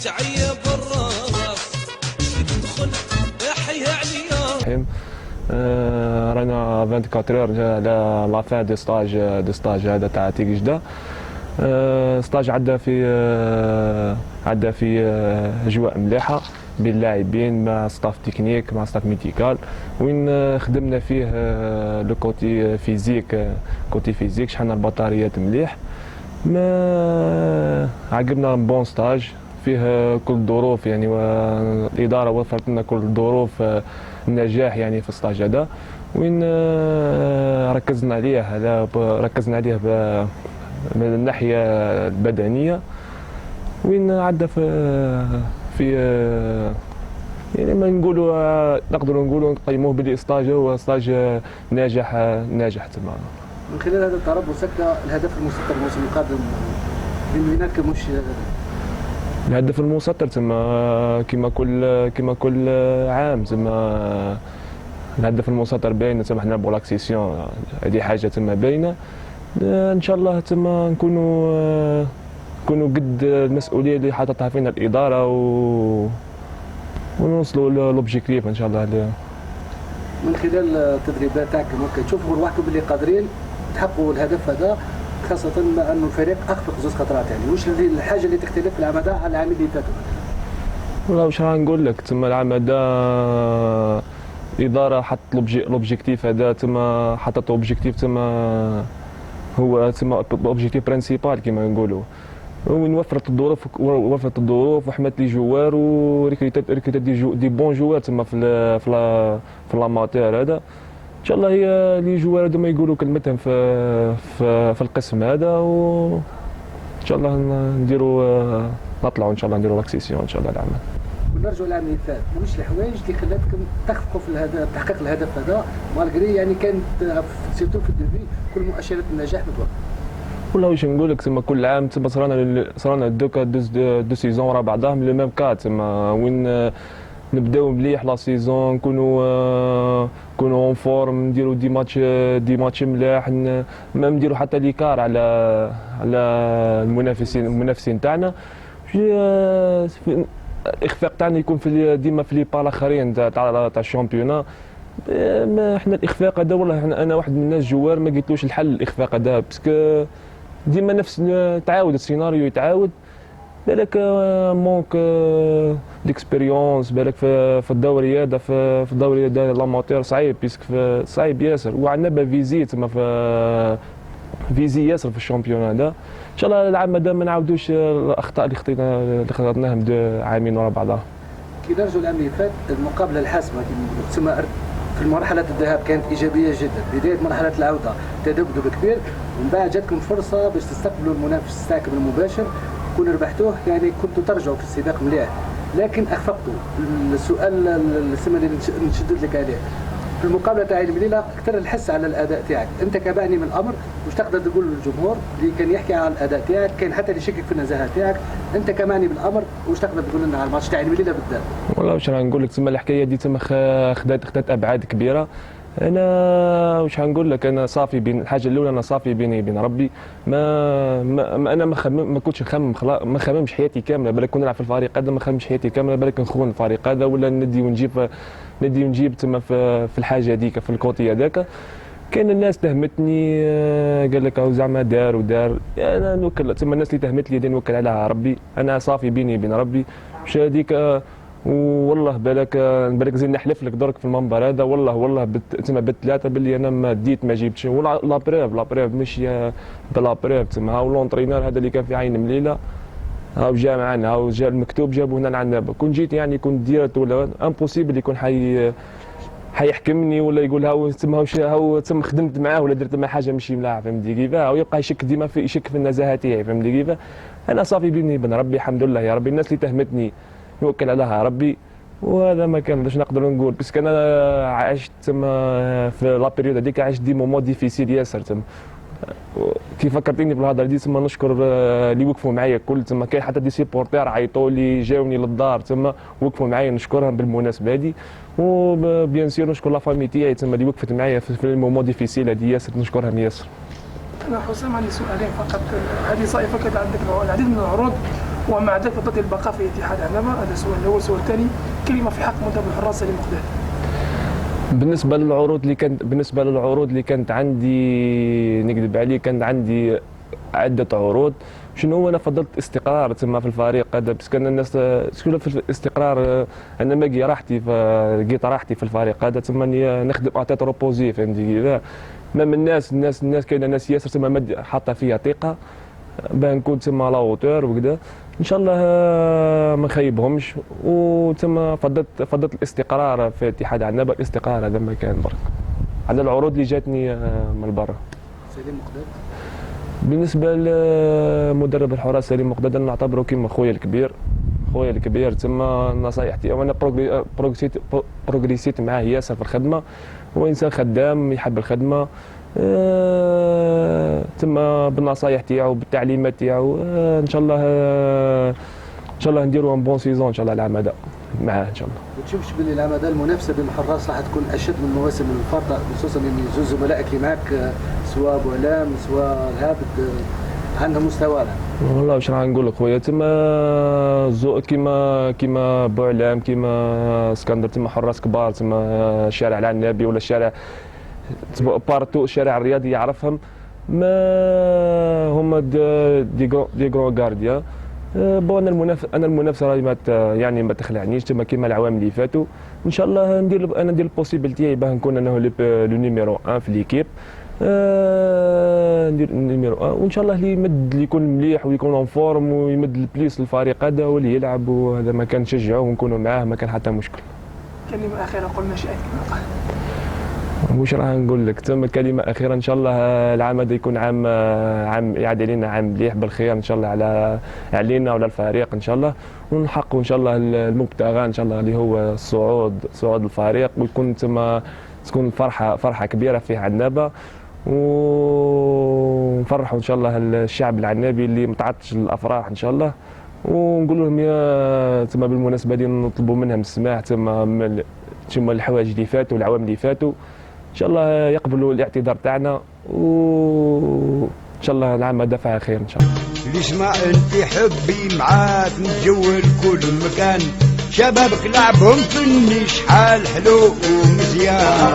تعيا بالراس تدخل يحيى عليا. رانا 24 اور على لا فان دو ستاج هذا تاع تيك جده. ستاج عدى في اجواء مليحه بين اللاعبين مع ستاف تكنيك مع ستاف ميديكال، وين خدمنا فيه لو كوتي فيزيك شحنا البطاريات مليح. ما عجبنا بون ستاج فيه كل الظروف يعني، والاداره وفرت لنا كل الظروف النجاح يعني في الستاج هذا، وين ركزنا عليه من الناحيه البدنيه، وين عدى في يعني ما نقولوا نقدروا نقيموه بلي ستاج هو ستاج ناجح تما. من خلال هذا التربص الهدف المسطر الموسم القادم بينك مش الهدف المسطر تما كما كل عام تما الهدف المسطر باين تما حنا بولاكسيسيون، هذه حاجه تما باينه. ان شاء الله تما نكونوا قد المسؤوليه اللي حاططها فينا الاداره ونوصلوا لوبجيكتيف ان شاء الله. من خلال التدريبات تاعك ممكن تشوفوا روحكم باللي قادرين تحققوا الهدف هذا، خاصه مع انه الفريق اخفق زوج خطرات يعني. واش الحاجه اللي تختلف العام هذا على العام اللي فات؟ والله واش رانقول لك تما العام هذا الاداره حطت لوبجيكتيف هذا، تما حطت اوبجيكتيف تما هو تما اوبجيكتيف برينسيبال كما نقولوا، وين وفرت الظروف وحمات لي جوار وريكريتات دي بون جوار تما في لاماتير هذا. ان شاء الله هي لي جوار هذوما يقولوا كلمتهم في القسم هذا، و ان شاء الله نطلعوا ان شاء الله نديروا لاكسيسيون ان شاء الله العام. ونرجعوا للعام اللي فات، واش الحوايج اللي خلاتكم تخفقوا في تحقيق الهدف هذا مالغري يعني كانت سيرتو في الديبي كل مؤشرات النجاح متوفره؟ والله واش نقول لك تما كل عام تما صرانا دو سيزون ورا بعضهم لو ميم كا تما، وين نبداو مليح لا سيزون نكونوا اون فورم نديروا دي ماتش ملاح، ما نديروا حتى ليكار على المنافسين تاعنا. الاخفاق تاعنا يكون ديما في لي با الاخرين تاع الشامبيونا. احنا الاخفاق هذا والله انا واحد من الناس جوار ما قلتلوش الحل الاخفاق هذا، باسكو ديما نفس تعاود السيناريو يتعاود. بالك مونك ديكسبيريونس، بالك في الدوري هذا في الدوري هذا لاماتير صعيب، بيسك صعيب ياسر، وعندنا فيزي تما فيزي ياسر في الشامبيون هذا. ان شاء الله العام هذا ما نعاودوش الاخطاء اللي خطأناهم عامين ورا بعضها. كي نرجعوا العام اللي فات المقابله الحاسمه تسمى في مرحلة الذهاب كانت إيجابية جدا، بداية مرحلة العودة تذبذب كبير، ومن بعد جاتكم فرصة باش تستقبلوا المنافس تاعكم المباشر، كون ربحتوه يعني كنتوا ترجعوا في السباق مليح، لكن أخفقتوا. السؤال اللي نشدد لك عليه في المقابلة تاع المليلة أكثر الحس على الأداء تاعك، أنت كبعني من الأمر واش تقدر تقول للجمهور اللي كان يحكي على الأداء تاعك، كان حتى اللي يشكك في النزاهة تاعك، أنت كمعني بالأمر واش تقدر تقول لنا على الماتش تاع المليلة بالذات؟ والله واش نقول لك تما الحكاية دي تما خدات أبعاد كبيرة. انا واش نقول لك، انا صافي بين الحاجه الاولى، انا صافي بيني وبين ربي. انا ما كنتش ما خممش حياتي كامله، بالك كون نلعب في الفريق هذا ما خممش حياتي كامله، بالك نخون الفريق هذا ولا ندي ونجيب تما في الحاجه هذيك في الكوتي هذاك. كاين الناس تهمتني قال لك زعما دار انا نوكل تما الناس اللي تهمت لي نوكل عليها ربي. انا صافي بيني وبين ربي مش هذيك. والله بالك زين نحلف لك درك في المنبر هذا، والله تما بالثلاثه باللي انا ما ديت ما جبتش. لا بروف مش بلا بروف تما هاو لونترينور هذا اللي كان في عين مليله هاو جا معنا، هاو جا المكتوب جابوه هنا عندنا. كون جيت يعني كنت ديرت ولا امبوسيبل يكون حيحكمني ولا يقول هاو تما خدمت معاه ولا درت معاه حاجه ماشي ملاح، فهمتي كيفاه؟ او يبقى يشك ديما يشك في النزاهه تاعي، فهمتي كيفاه؟ انا صافي بيني وبين ربي الحمد لله يا ربي. الناس اللي تهمتني نوكل عليها ربي، وهذا ما كان باش نقدر نقول، باسكو انا عشت تما في لا بيريود هذيك عشت دي مومون ديفيسيل ياسر تما. كي فكرتيني بالهضره دي تما نشكر اللي وقفوا معايا الكل تما. كاين حتى دي سيبورتير عيطوا لي جاوني للدار تما وقفوا معايا، نشكرهم بالمناسبه هذه. وبيان سير نشكر لا فامي تاعي تما اللي وقفت معايا في المومون ديفيسيل هذه ياسر، نشكرهم ياسر. انا حسام عندي سؤالين فقط. هذه صائفه كانت عندك العديد من العروض ومع ذلك فضلت البقاء في اتحاد عنابه. هذا السؤال الاول. السؤال الثاني، كلمه في حق مدرب الحراس سليم مقداد. بالنسبه للعروض اللي كانت عندي، نكذب عليك، كانت عندي عده عروض. شنو هو، انا فضلت استقرار تما في الفريق هذا، بس كان الناس شكون في الاستقرار. انا ما لقيت راحتي في الفريق هذا، تما نخدم اتات روبوزي، فهمتي كذا. ما من الناس كاينه ناس ياسر تما حاطه فيها ثقه باه نكون تما لاوتور وكذا. ان شاء الله ما نخيبهمش، وتما فضلت الاستقرار في اتحاد عنابه. الاستقرار هذا ما كان برك على العروض اللي جاتني من برا. سليم مقداد بالنسبه لمدرب الحراس سليم مقداد، انا نعتبره كيما خويا الكبير تما نصايحتي، وانا بروغريسيت معاه ياسر في الخدمه. هو انسان خدام يحب الخدمه، تما بالنصايح تاعو بالتعليمات تاعو. ان شاء الله نديروا ان بون سيزون ان شاء الله العام هذا معاه ان شاء الله. ما تشوفش باللي العام هذا المنافسه بين الحراس راح تكون اشد من المواسم الفارطه، خصوصا ان زوج زملائك اللي معك سواء بوعلام سواء الهابد عندهم مستوى؟ والله واش راح نقول لك خويا، تما كيما بوعلام كيما اسكندر، تما حراس كبار، تما الشارع العنابي ولا الشارع بارتو الشارع الرياضي يعرفهم، ما هما دي غرو غارديا. بون انا المنافسه راهي يعني ما تخلعنيش، تما كيما العوام اللي فاتوا. ان شاء الله ندير البوسيبل تاعي باه نكون انا لو نيميرو 1 في ليكيب، ندير النيميرو 1. وان شاء الله اللي يمد، اللي يكون مليح ويكون اون فورم ويمد البليس للفريق هذا هو اللي يلعب، وهذا ما كان نشجعوه ونكونوا معاه، ما كان حتى مشكل. كلمه اخيره قلنا شيئا. واش راح نقول لك، تم كلمه اخيره. ان شاء الله العام هذا يكون عام يعاد علينا عام مليح بالخير ان شاء الله علينا وعلى الفريق ان شاء الله، ونحققوا ان شاء الله المبتغى ان شاء الله اللي هو صعود الفريق، ويكون تكون فرحه كبيره في عنابه، ونفرحوا ان شاء الله الشعب العنابي اللي متعطش للافراح ان شاء الله. ونقول لهم يا تما بالمناسبه دي نطلبوا منهم السماح تما الحوايج اللي فاتوا والعوام اللي فاتوا، ان شاء الله يقبلوا الاعتذار تاعنا، وان شاء الله العام هذا فيها خير ان شاء الله. اسمع انت حبي معاك نتجول كل مكان، شبابك لعبهم فني شحال حلو ومزيان.